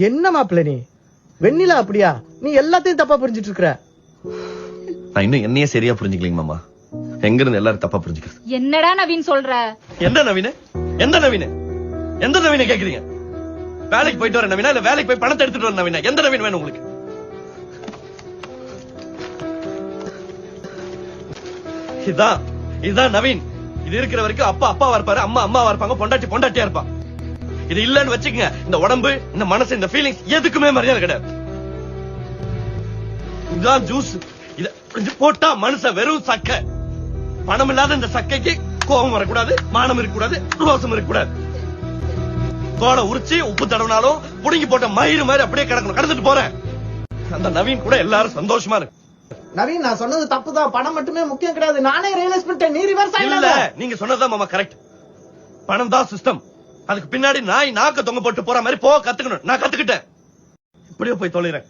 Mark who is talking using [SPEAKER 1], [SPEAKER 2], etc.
[SPEAKER 1] என்ன மாப்பிள்ள நீ வெண்ணிலா அப்படியா? நீ எல்லாத்தையும் தப்பா புரிஞ்சிட்டு இருக்கிற.
[SPEAKER 2] நான் இன்னும் என்னையே சரியா புரிஞ்சுக்கலீங்க மாமா. எங்க இருந்து எல்லாரும் தப்பா புரிஞ்சுக்கிறது?
[SPEAKER 3] என்னடா நவீன் சொல்ற?
[SPEAKER 2] எந்த நவீன? எந்த நவீன? எந்த நவீன கேக்குறீங்க? வேலைக்கு போயிட்டு வர நவீனா இல்ல வேலைக்கு போய் பணத்தை எடுத்துட்டு வர நவீனா? எந்த நவீன் வேணும் உங்களுக்கு? இதுதான் நவீன். இது இருக்கிற வரைக்கும் அப்பா அப்பாவா இருப்பாரு, அம்மா அம்மாவா இருப்பாங்க, பொண்டாட்டி பொண்டாட்டியா இருப்பா. இது இல்லன்னு வச்சுக்கங்க, இந்த உடம்பு, இந்த மனசு, இந்த ஃபீலிங்ஸ் எதுக்குமே மரியாதை கிடையாது. இதுதான் ஜூஸ். இத போட்டா மனுஷன் வெறும் சக்கை. பணம் இல்லாத இந்த சக்கைக்கு கோபம் வரக்கூடாது, மானம் இருக்கக்கூடாது, ரோசம் இருக்கக்கூடாது. தோலை உரிச்சு உப்பு தடவினாலும் புடுங்கி போட்ட மயிறு மாதிரி அப்படியே கிடக்கணும். கடந்துட்டு போறேன். அந்த நவீன் கூட எல்லாரும் சந்தோஷமா இருக்கு.
[SPEAKER 1] நவீன், நான் சொன்னது தப்புதான். பணம் மட்டுமே முக்கியம் கிடையாது. நானே ரியலைஸ் பண்ணிட்டேன். நீ ரிவர்ஸ்
[SPEAKER 2] இல்ல, நீங்க சொன்னதுதான் மாமா கரெக்ட். பணம் தான் சிஸ்டம். அதுக்கு பின்னாடி நாய் நாக்க தொங்க போட்டு போற மாதிரி போக கத்துக்கணும். நான் கத்துக்கிட்டேன். இப்படியே போய் தொலைறேன்.